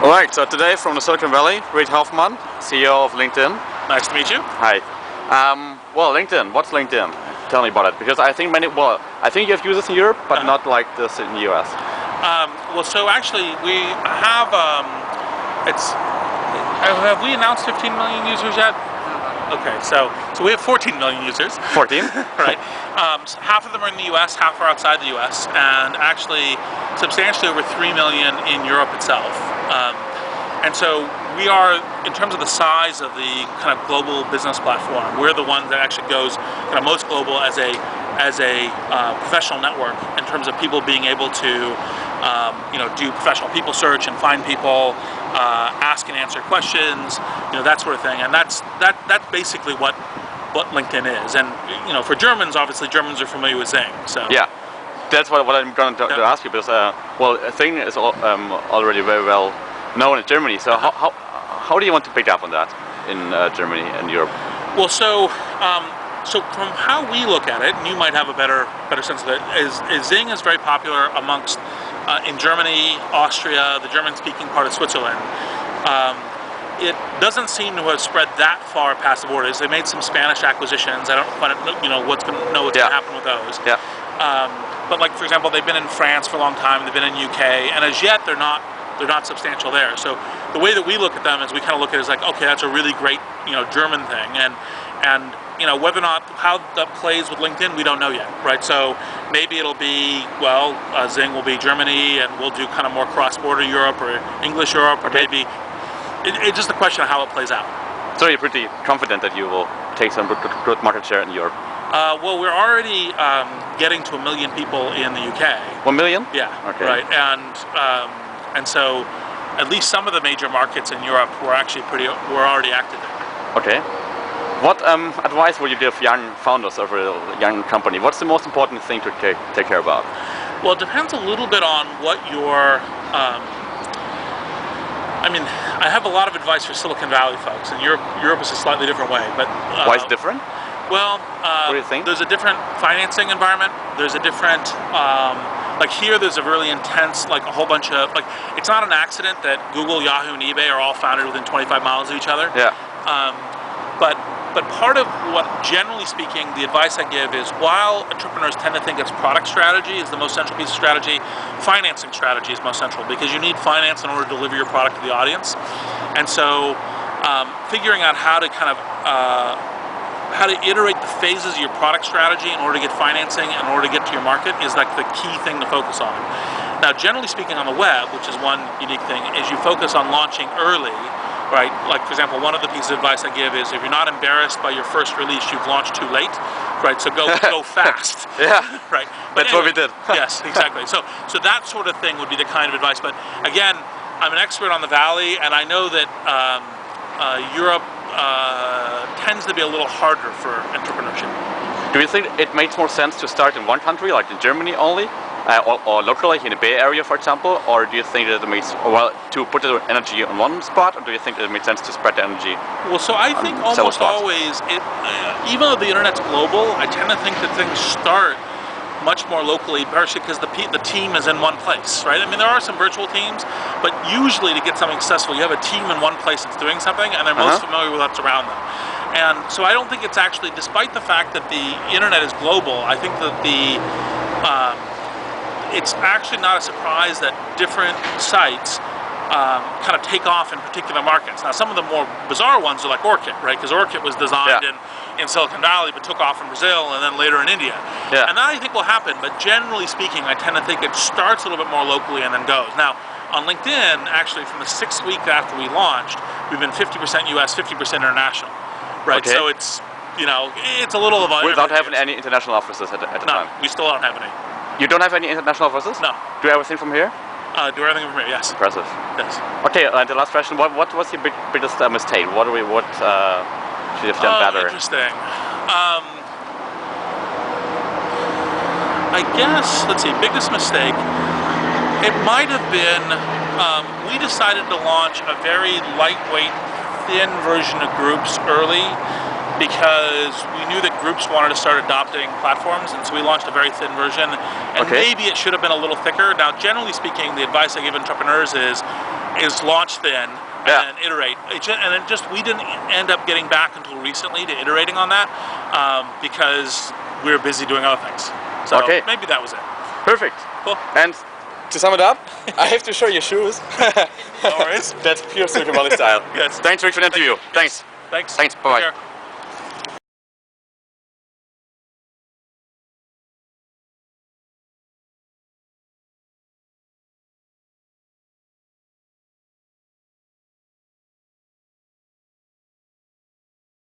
Alright, so today from the Silicon Valley, Reid Hoffmann, CEO of LinkedIn. Nice to meet you. Hi. Well, LinkedIn, what's LinkedIn? Tell me about it, because I think I think you have users in Europe, but not like this in the US. Well, so actually we have, have we announced 15 million users yet? Okay, so we have 14 million users. 14? Right. So half of them are in the US, half are outside the US, and actually substantially over 3 million in Europe itself. And so we are, in terms of the size of the kind of global business platform, we're the one that actually goes kind of most global as a professional network in terms of people being able to do professional people search and find people, ask and answer questions, that sort of thing. And that's basically what LinkedIn is. And for Germans, obviously Germans are familiar with Xing. So yeah, that's what I'm going to ask you, because Xing is already very well known in Germany. So how do you want to pick up on that in Germany and Europe? Well, so from how we look at it, and you might have a better sense of it, is Xing is very popular amongst in Germany, Austria, the German-speaking part of Switzerland. It doesn't seem to have spread that far past the borders. They made some Spanish acquisitions. I don't quite know what's going to happen with those. Yeah. But like, for example, they've been in France for a long time. They've been in UK, and as yet they're not substantial there. So the way that we look at them is we kind of look at it as like, okay, that's a really great German thing, and whether or not how that plays with LinkedIn, we don't know yet, right? So maybe it'll be, Xing will be Germany, and we'll do kind of more cross-border Europe or English Europe, or maybe it's just a question of how it plays out. So you're pretty confident that you will take some good market share in Europe? Well, we're already getting to 1 million people in the UK. 1 million? Yeah. Okay. Right, and so at least some of the major markets in Europe we're already active in. Okay. What advice would you give young founders of a young company? What's the most important thing to take care about? Well, it depends a little bit on what your I have a lot of advice for Silicon Valley folks, and Europe is a slightly different way. But why is it different? Well, what do you think? There's a different financing environment. There's a different, like here, there's a really intense, like a whole bunch of, like, it's not an accident that Google, Yahoo, and eBay are all founded within 25 miles of each other. Yeah. But part of what, generally speaking, the advice I give is, while entrepreneurs tend to think it's product strategy is the most central piece of strategy, financing strategy is most central, because you need finance in order to deliver your product to the audience. And so figuring out how to kind of how to iterate the phases of your product strategy in order to get financing, in order to get to your market, is like the key thing to focus on. Now, generally speaking, on the web, which is one unique thing, is you focus on launching early, right? Like, for example, one of the pieces of advice I give is, if you're not embarrassed by your first release, you've launched too late, right? So go fast. Yeah. Right. That's what we did. Yes, exactly. So that sort of thing would be the kind of advice. But again, I'm an expert on the Valley, and I know that Europe tends to be a little harder for entrepreneurship. Do you think it makes more sense to start in one country, like in Germany only, or locally in the Bay Area, for example, or do you think that it makes, to put the energy on one spot, or do you think that it makes sense to spread the energy? Well, so I think almost always, even though the internet's global, I tend to think that things start much more locally, partially because the team is in one place, right? I mean, there are some virtual teams, but usually to get something successful, you have a team in one place that's doing something, and they're most familiar with what's around them. And so I don't think it's actually, despite the fact that the internet is global, I think that it's actually not a surprise that different sites kind of take off in particular markets. Now, some of the more bizarre ones are like Orkut, right? Because Orkut was designed in Silicon Valley, but took off in Brazil and then later in India. Yeah. And that I think will happen, but generally speaking, I tend to think it starts a little bit more locally and then goes. Now, on LinkedIn, actually, from the 6th week after we launched, we've been 50% US, 50% international, right? Okay. So it's, it's a little of a... Without having any international offices at the time? No, we still don't have any. You don't have any international offices? No. Do everything from here? Do everything from here, yes. Impressive. Yes. Okay, the last question. What was your biggest mistake? What should you have done better? Interesting. I guess, let's see, biggest mistake. It might have been, we decided to launch a very lightweight, thin version of Groups early, because we knew that groups wanted to start adopting platforms, and so we launched a very thin version, and maybe it should have been a little thicker. Now, generally speaking, the advice I give entrepreneurs is is launch thin and Yeah. then iterate. We didn't end up getting back until recently to iterating on that because we were busy doing other things. So Okay. maybe that was it. Perfect. Cool. And to sum it up, I have to show you shoes. No worries. That's pure Silicon Valley style. Yes. Thanks, Rick, for the interview. Thanks. Thanks. Thanks. Take Bye-bye. care.